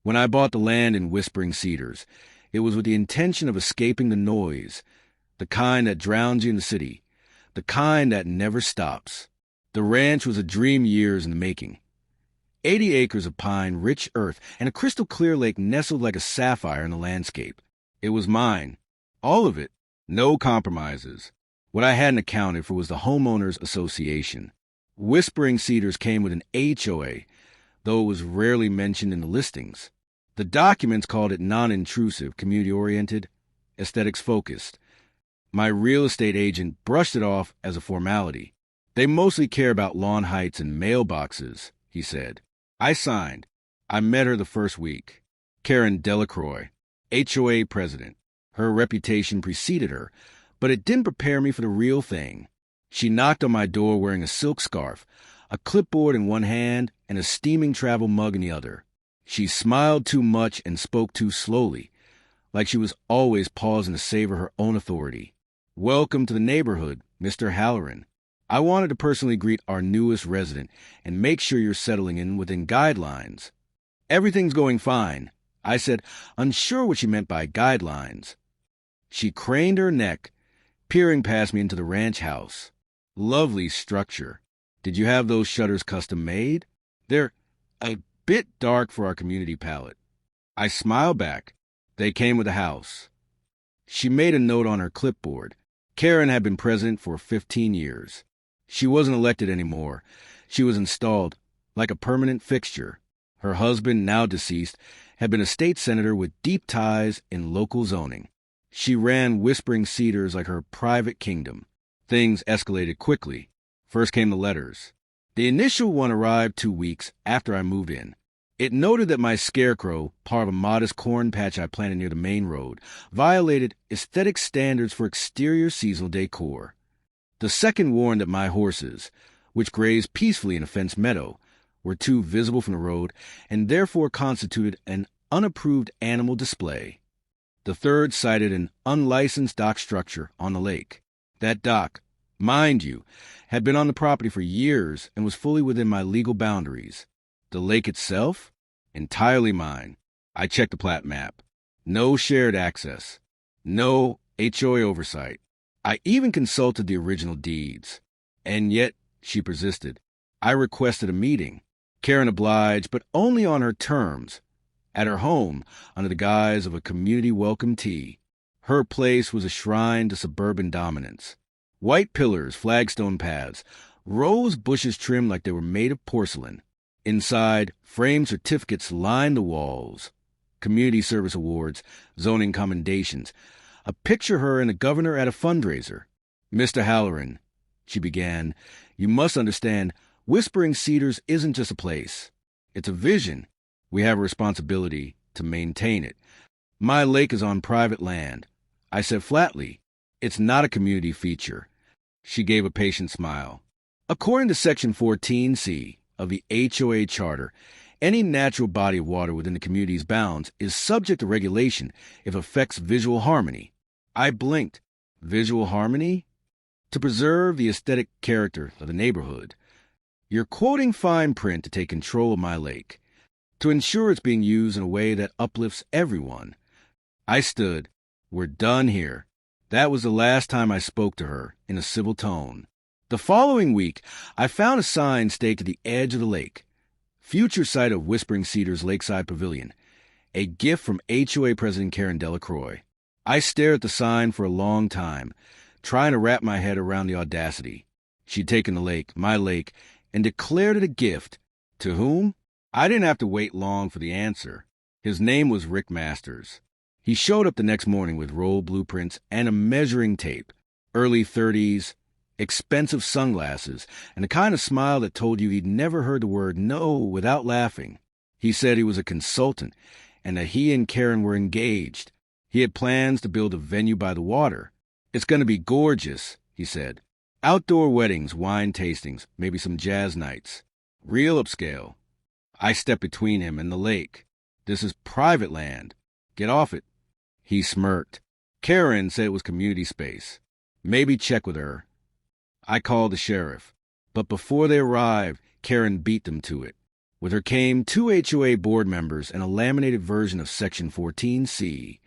When I bought the land in Whispering Cedars, it was with the intention of escaping the noise, the kind that drowns you in the city, the kind that never stops. The ranch was a dream years in the making. 80 acres of pine, rich earth, and a crystal-clear lake nestled like a sapphire in the landscape. It was mine. All of it. No compromises. What I hadn't accounted for was the Homeowners Association. Whispering Cedars came with an HOA, though it was rarely mentioned in the listings. The documents called it non-intrusive, community-oriented, aesthetics-focused. My real estate agent brushed it off as a formality. They mostly care about lawn heights and mailboxes, he said. I signed. I met her the first week. Karen Delacroix, HOA president. Her reputation preceded her, but it didn't prepare me for the real thing. She knocked on my door wearing a silk scarf, a clipboard in one hand, and a steaming travel mug in the other. She smiled too much and spoke too slowly, like she was always pausing to savor her own authority. Welcome to the neighborhood, Mr. Halloran. I wanted to personally greet our newest resident and make sure you're settling in within guidelines. Everything's going fine, I said, unsure what she meant by guidelines. She craned her neck, peering past me into the ranch house. Lovely structure. Did you have those shutters custom made? They're a bit dark for our community palette. I smiled back. They came with the house. She made a note on her clipboard. Karen had been president for 15 years. She wasn't elected anymore. She was installed like a permanent fixture. Her husband, now deceased, had been a state senator with deep ties in local zoning. She ran Whispering Cedars like her private kingdom. Things escalated quickly. First came the letters. The initial one arrived 2 weeks after I moved in. It noted that my scarecrow, part of a modest corn patch I planted near the main road, violated aesthetic standards for exterior seasonal decor. The second warned that my horses, which grazed peacefully in a fenced meadow, were too visible from the road and therefore constituted an unapproved animal display. The third cited an unlicensed dock structure on the lake. That dock, mind you, had been on the property for years and was fully within my legal boundaries. The lake itself? Entirely mine. I checked the plat map. No shared access. No HOA oversight. I even consulted the original deeds. And yet, she persisted. I requested a meeting. Karen obliged, but only on her terms. At her home, under the guise of a community welcome tea. Her place was a shrine to suburban dominance. White pillars, flagstone paths, rose bushes trimmed like they were made of porcelain. Inside, framed certificates lined the walls. Community service awards, zoning commendations. A picture of her and the governor at a fundraiser. Mr. Halloran, she began, you must understand, Whispering Cedars isn't just a place. It's a vision. We have a responsibility to maintain it. My lake is on private land. I said flatly, it's not a community feature. She gave a patient smile. According to Section 14C of the HOA Charter, any natural body of water within the community's bounds is subject to regulation if it affects visual harmony. I blinked. Visual harmony? To preserve the aesthetic character of the neighborhood. You're quoting fine print to take control of my lake, to ensure it's being used in a way that uplifts everyone. I stood. We're done here. That was the last time I spoke to her in a civil tone. The following week, I found a sign staked at the edge of the lake. Future site of Whispering Cedars Lakeside Pavilion. A gift from HOA President Karen Delacroix. I stared at the sign for a long time, trying to wrap my head around the audacity. She'd taken the lake, my lake, and declared it a gift. To whom? I didn't have to wait long for the answer. His name was Rick Masters. He showed up the next morning with roll blueprints and a measuring tape. Early 30s, expensive sunglasses, and the kind of smile that told you he'd never heard the word no without laughing. He said he was a consultant and that he and Karen were engaged. He had plans to build a venue by the water. It's going to be gorgeous, he said. Outdoor weddings, wine tastings, maybe some jazz nights. Real upscale. I stepped between him and the lake. This is private land. Get off it. He smirked. Karen said it was community space. Maybe check with her. I called the sheriff. But before they arrived, Karen beat them to it. With her came 2 HOA board members and a laminated version of Section 14C.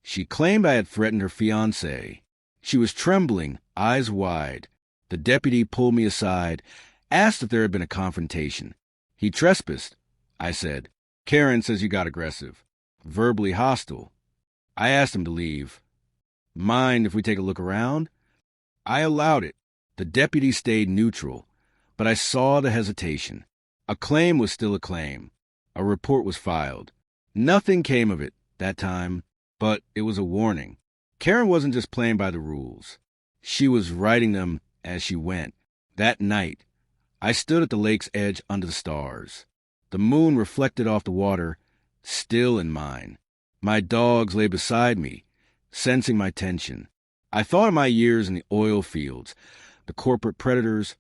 She claimed I had threatened her fiance. She was trembling, eyes wide. The deputy pulled me aside, asked if there had been a confrontation. He trespassed, I said. Karen says you got aggressive, verbally hostile. I asked him to leave. Mind if we take a look around? I allowed it. The deputy stayed neutral, but I saw the hesitation. A claim was still a claim. A report was filed. Nothing came of it that time, but it was a warning. Karen wasn't just playing by the rules. She was writing them as she went. That night, I stood at the lake's edge under the stars. The moon reflected off the water, still in mine. My dogs lay beside me, sensing my tension. I thought of my years in the oil fields, the corporate predators,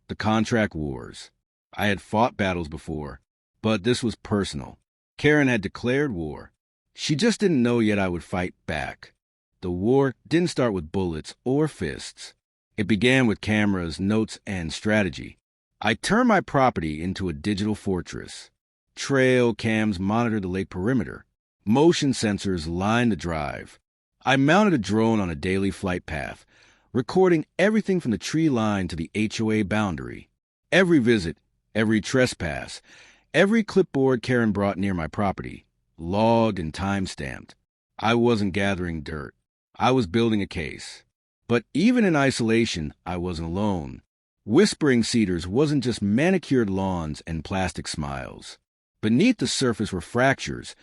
the contract wars. I had fought battles before, but this was personal. Karen had declared war. She just didn't know yet I would fight back. The war didn't start with bullets or fists. It began with cameras, notes, and strategy. I turned my property into a digital fortress. Trail cams monitored the lake perimeter. Motion sensors lined the drive. I mounted a drone on a daily flight path, recording everything from the tree line to the HOA boundary. Every visit, every trespass, every clipboard Karen brought near my property, logged and time-stamped. I wasn't gathering dirt. I was building a case. But even in isolation, I wasn't alone. Whispering Cedars wasn't just manicured lawns and plastic smiles. Beneath the surface were fractures,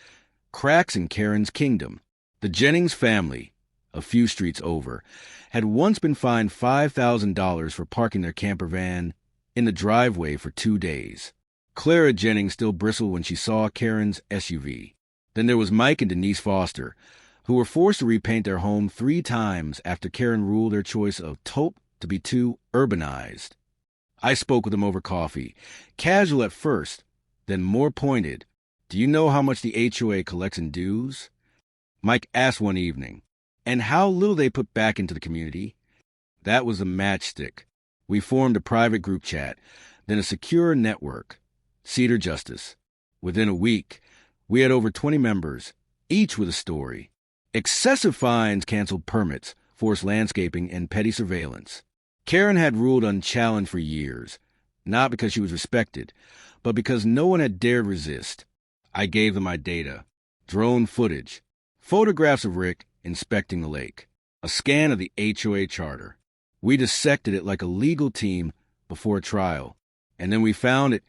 cracks in Karen's kingdom. The Jennings family, a few streets over, had once been fined $5,000 for parking their camper van in the driveway for 2 days. Clara Jennings still bristled when she saw Karen's SUV. Then there was Mike and Denise Foster, who were forced to repaint their home 3 times after Karen ruled their choice of taupe to be too urbanized. I spoke with them over coffee, casual at first, then more pointed. Do you know how much the HOA collects in dues? Mike asked one evening. And how little they put back into the community? That was a matchstick. We formed a private group chat, then a secure network. Cedar Justice. Within a week, we had over 20 members, each with a story. Excessive fines canceled permits, forced landscaping, and petty surveillance. Karen had ruled unchallenged for years, not because she was respected, but because no one had dared resist. I gave them my data, drone footage, photographs of Rick inspecting the lake, a scan of the HOA charter. We dissected it like a legal team before a trial, and then we found it,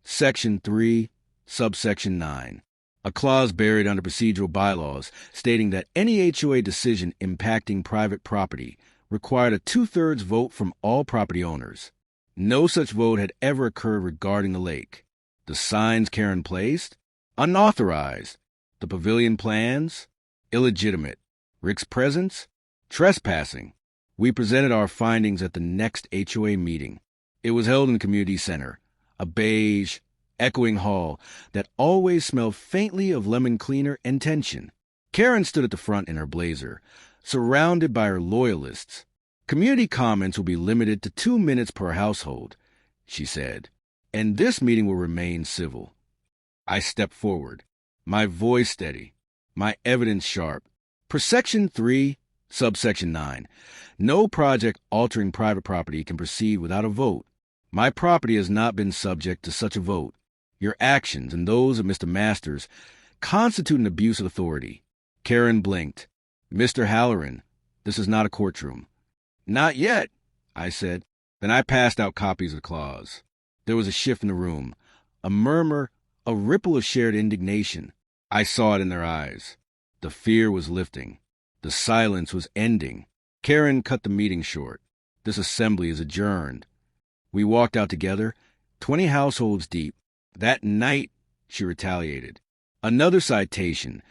Section 3, subsection 9, a clause buried under procedural bylaws stating that any HOA decision impacting private property required a 2/3 vote from all property owners. No such vote had ever occurred regarding the lake. The signs Karen placed? Unauthorized. The pavilion plans? Illegitimate. Rick's presence? Trespassing. We presented our findings at the next HOA meeting. It was held in the community center, a beige, echoing hall that always smelled faintly of lemon cleaner and tension. Karen stood at the front in her blazer, surrounded by her loyalists. Community comments will be limited to 2 minutes per household, she said, and this meeting will remain civil. I stepped forward, my voice steady, my evidence sharp. Per Section 3, subsection 9, no project altering private property can proceed without a vote. My property has not been subject to such a vote. Your actions and those of Mr. Masters constitute an abuse of authority. Karen blinked. Mr. Halloran, this is not a courtroom. Not yet, I said. Then I passed out copies of the clause. There was a shift in the room, a murmur, a ripple of shared indignation. I saw it in their eyes. The fear was lifting. The silence was ending. Karen cut the meeting short. This assembly is adjourned. We walked out together, 20 households deep. That night, she retaliated. Another citation,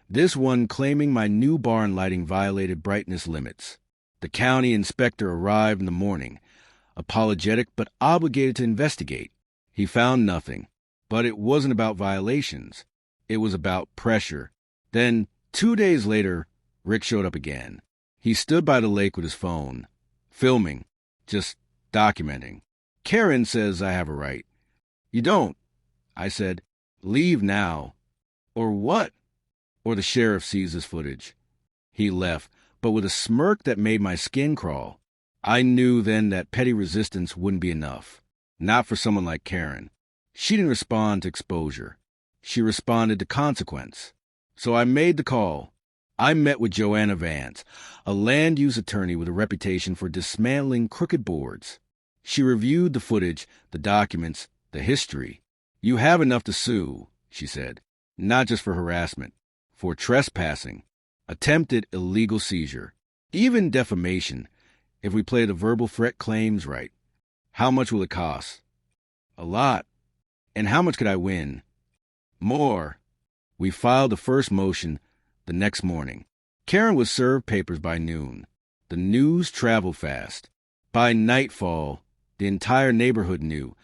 this one claiming my new barn lighting violated brightness limits. The county inspector arrived in the morning, apologetic but obligated to investigate. He found nothing, but it wasn't about violations. It was about pressure. Then, 2 days later, Rick showed up again. He stood by the lake with his phone, filming, just documenting. Karen says I have a right. You don't. I said, "Leave now." "Or what?" "Or the sheriff sees this footage." He left, but with a smirk that made my skin crawl. I knew then that petty resistance wouldn't be enough. Not for someone like Karen. She didn't respond to exposure. She responded to consequence. So I made the call. I met with Joanna Vance, a land use attorney with a reputation for dismantling crooked boards. She reviewed the footage, the documents, the history. "You have enough to sue," she said. "Not just for harassment, for trespassing, attempted illegal seizure, even defamation, if we play the verbal threat claims right. How much will it cost?" "A lot." "And how much could I win?" "More." We filed the first motion the next morning. Karen was served papers by noon. The news traveled fast. By nightfall, the entire neighborhood knew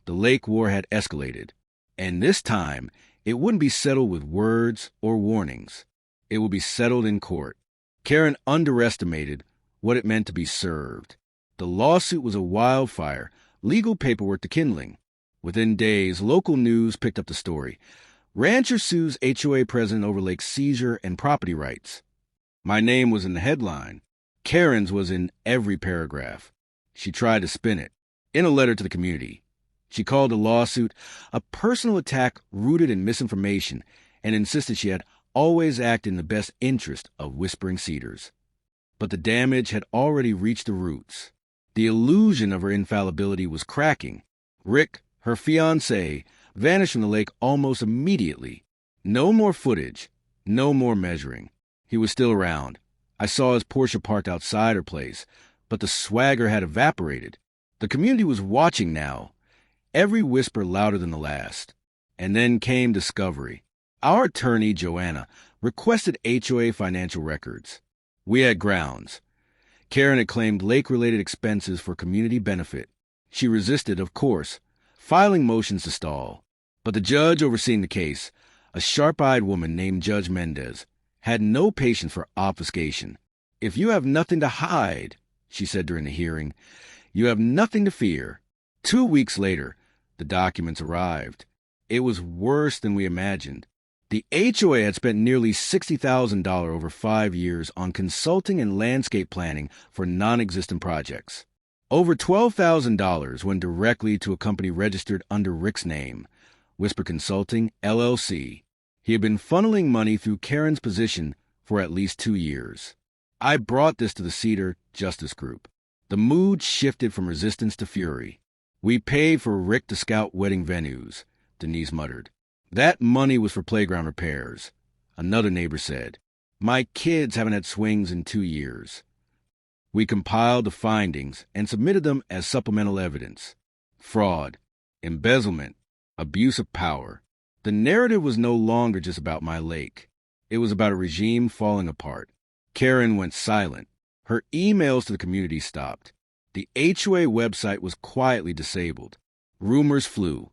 the lake war had escalated. And this time, it wouldn't be settled with words or warnings. It would be settled in court. Karen underestimated what it meant to be served. The lawsuit was a wildfire, legal paperwork to kindling. Within days, local news picked up the story. Rancher sues HOA president over lake seizure and property rights. My name was in the headline. Karen's was in every paragraph. She tried to spin it. In a letter to the community, she called the lawsuit a personal attack rooted in misinformation and insisted she had always acted in the best interest of Whispering Cedars. But the damage had already reached the roots. The illusion of her infallibility was cracking. Rick, her fiancé, vanished from the lake almost immediately. No more footage, no more measuring. He was still around. I saw his Porsche parked outside her place, but the swagger had evaporated. The community was watching now, every whisper louder than the last. And then came discovery. Our attorney, Joanna, requested HOA financial records. We had grounds. Karen had claimed lake-related expenses for community benefit. She resisted, of course, filing motions to stall. But the judge overseeing the case, a sharp-eyed woman named Judge Mendez, had no patience for obfuscation. "If you have nothing to hide," she said during the hearing, "you have nothing to fear." 2 weeks later, the documents arrived. It was worse than we imagined. The HOA had spent nearly $60,000 over 5 years on consulting and landscape planning for non-existent projects. Over $12,000 went directly to a company registered under Rick's name, Whisper Consulting, LLC. He had been funneling money through Karen's position for at least 2 years. I brought this to the Cedar Justice Group. The mood shifted from resistance to fury. "We paid for Rick to scout wedding venues," Denise muttered. "That money was for playground repairs," another neighbor said. "My kids haven't had swings in 2 years." We compiled the findings and submitted them as supplemental evidence. Fraud, embezzlement, abuse of power. The narrative was no longer just about my lake. It was about a regime falling apart. Karen went silent. Her emails to the community stopped. The HOA website was quietly disabled. Rumors flew.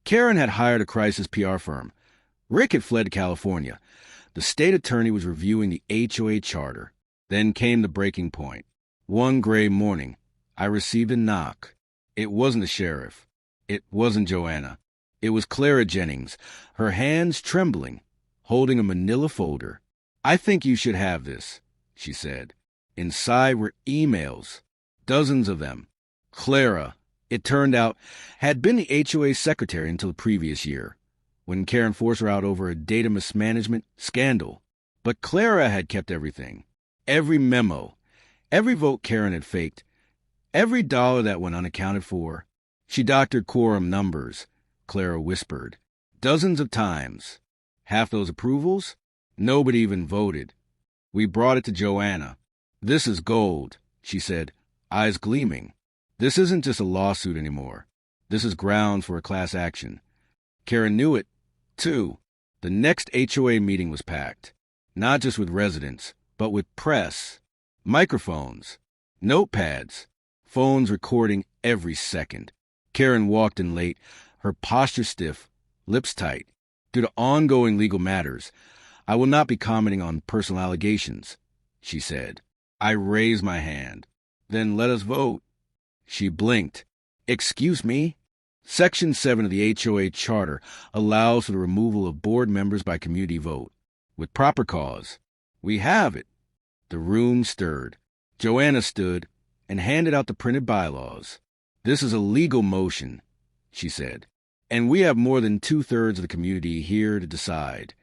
Karen had hired a crisis PR firm. Rick had fled to California. The state attorney was reviewing the HOA charter. Then came the breaking point. One gray morning, I received a knock. It wasn't the sheriff. It wasn't Joanna. It was Clara Jennings, her hands trembling, holding a manila folder. "I think you should have this," she said. Inside were emails, dozens of them. Clara, it turned out, had been the HOA secretary until the previous year, when Karen forced her out over a data mismanagement scandal. But Clara had kept everything. Every memo, every vote Karen had faked, every dollar that went unaccounted for. She doctored quorum numbers, Clara whispered, dozens of times. Half those approvals? Nobody even voted. We brought it to Joanna. "This is gold," she said, eyes gleaming. "This isn't just a lawsuit anymore. This is grounds for a class action." Karen knew it, too. The next HOA meeting was packed, not just with residents, but with press, microphones, notepads, phones recording every second. Karen walked in late, her posture stiff, lips tight. "Due to ongoing legal matters, I will not be commenting on personal allegations," she said. I raised my hand. "Then let us vote." She blinked. "Excuse me?" Section 7 of the HOA Charter allows for the removal of board members by community vote, with proper cause. We have it. The room stirred. Joanna stood and handed out the printed bylaws. This is a legal motion, she said, and we have more than 2/3 of the community here to decide.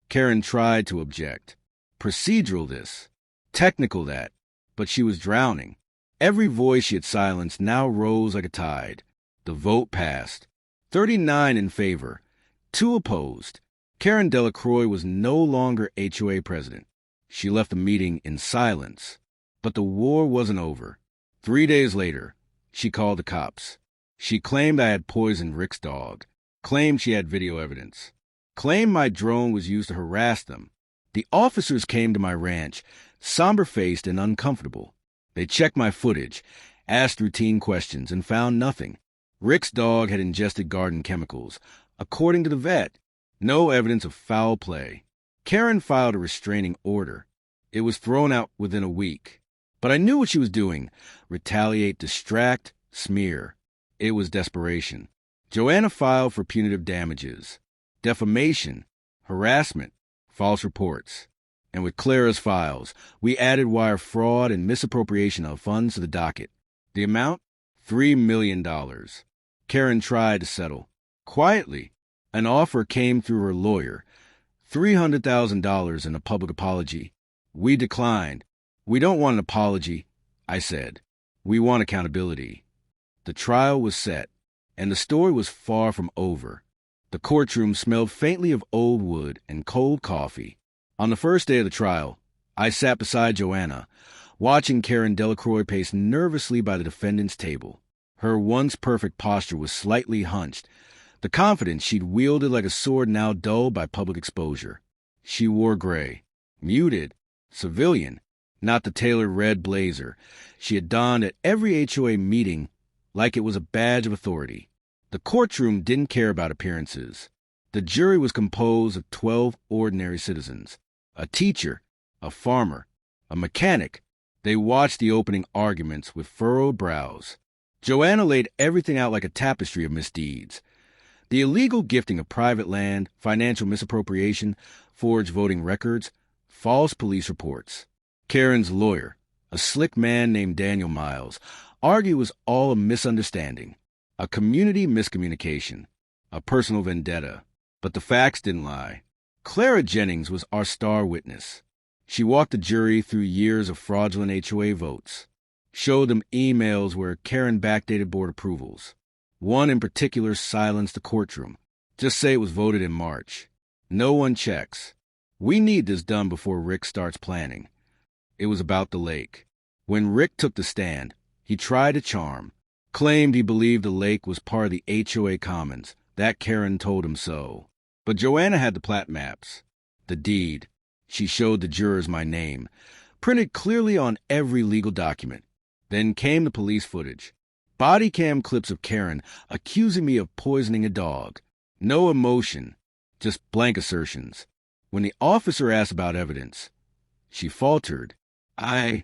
Karen tried to object. Procedural this, technical that, but she was drowning. Every voice she had silenced now rose like a tide. The vote passed. 39 in favor, 2 opposed. Karen Delacroix was no longer HOA president. She left the meeting in silence. But the war wasn't over. 3 days later, she called the cops. She claimed I had poisoned Rick's dog, claimed she had video evidence, claimed my drone was used to harass them. The officers came to my ranch, somber-faced and uncomfortable. They checked my footage, asked routine questions, and found nothing. Rick's dog had ingested garden chemicals. According to the vet, no evidence of foul play. Karen filed a restraining order. It was thrown out within a week. But I knew what she was doing. Retaliate, distract, smear. It was desperation. Joanna filed for punitive damages, defamation, harassment, false reports. And with Clara's files, we added wire fraud and misappropriation of funds to the docket. The amount? $3 million. Karen tried to settle. Quietly, an offer came through her lawyer, $300,000 in a public apology. We declined. We don't want an apology, I said. We want accountability. The trial was set, and the story was far from over. The courtroom smelled faintly of old wood and cold coffee. On the first day of the trial, I sat beside Joanna, watching Karen Delacroix pace nervously by the defendant's table. Her once perfect posture was slightly hunched, the confidence she'd wielded like a sword now dulled by public exposure. She wore gray, muted, civilian, not the tailored red blazer she had donned at every HOA meeting like it was a badge of authority. The courtroom didn't care about appearances. The jury was composed of 12 ordinary citizens, a teacher, a farmer, a mechanic. They watched the opening arguments with furrowed brows. Joanna laid everything out like a tapestry of misdeeds. The illegal gifting of private land, financial misappropriation, forged voting records, false police reports. Karen's lawyer, a slick man named Daniel Miles, argued it was all a misunderstanding, a community miscommunication, a personal vendetta. But the facts didn't lie. Clara Jennings was our star witness. She walked the jury through years of fraudulent HOA votes, showed them emails where Karen backdated board approvals. One in particular silenced the courtroom. Just say it was voted in March. No one checks. We need this done before Rick starts planning. It was about the lake. When Rick took the stand, he tried to charm, claimed he believed the lake was part of the HOA Commons, that Karen told him so. But Joanna had the plat maps, the deed. She showed the jurors my name, printed clearly on every legal document. Then came the police footage. Body cam clips of Karen accusing me of poisoning a dog. No emotion, just blank assertions. When the officer asked about evidence, she faltered. I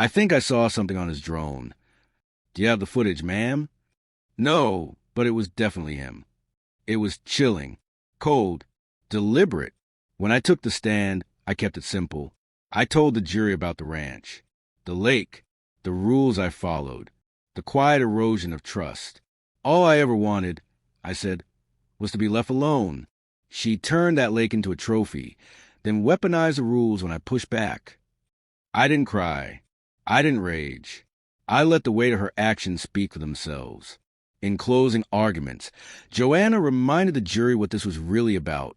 think I saw something on his drone. Do you have the footage, ma'am? No, but it was definitely him. It was chilling, cold, deliberate. When I took the stand, I kept it simple. I told the jury about the ranch, the lake, the rules I followed, the quiet erosion of trust. All I ever wanted, I said, was to be left alone. She turned that lake into a trophy, then weaponized the rules when I pushed back. I didn't cry. I didn't rage. I let the weight of her actions speak for themselves. In closing arguments, Joanna reminded the jury what this was really about.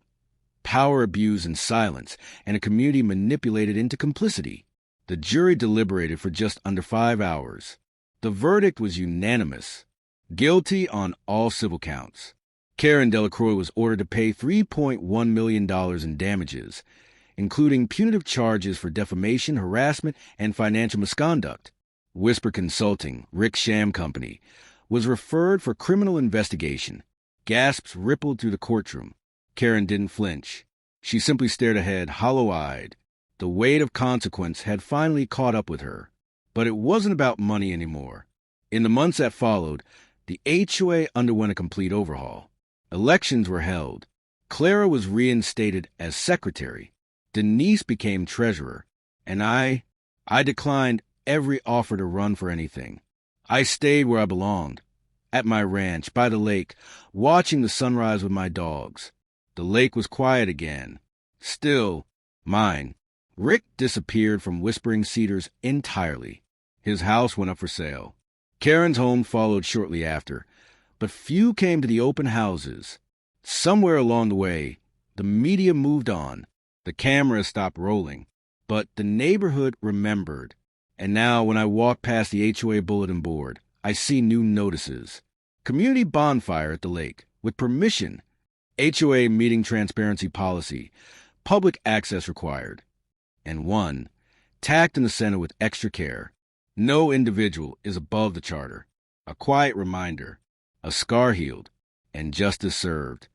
Power abused in silence, and a community manipulated into complicity. The jury deliberated for just under 5 hours. The verdict was unanimous. Guilty on all civil counts. Karen Delacroix was ordered to pay $3.1 million in damages, including punitive charges for defamation, harassment, and financial misconduct. Whisper Consulting, Rick Sham Company, was referred for criminal investigation. Gasps rippled through the courtroom. Karen didn't flinch. She simply stared ahead, hollow-eyed. The weight of consequence had finally caught up with her. But it wasn't about money anymore. In the months that followed, The HOA underwent a complete overhaul. Elections were held. Clara was reinstated as secretary. Denise became treasurer. And I declined every offer to run for anything. I stayed where I belonged, at my ranch, by the lake, watching the sunrise with my dogs. The lake was quiet again. Still, mine. Rick disappeared from Whispering Cedars entirely. His house went up for sale. Karen's home followed shortly after, but few came to the open houses. Somewhere along the way, the media moved on. The cameras stopped rolling, but the neighborhood remembered. And now, when I walk past the HOA bulletin board, I see new notices. Community bonfire at the lake, with permission. HOA meeting transparency policy. Public access required. And one, tacked in the center with extra care. No individual is above the charter. A quiet reminder. A scar healed, and justice served.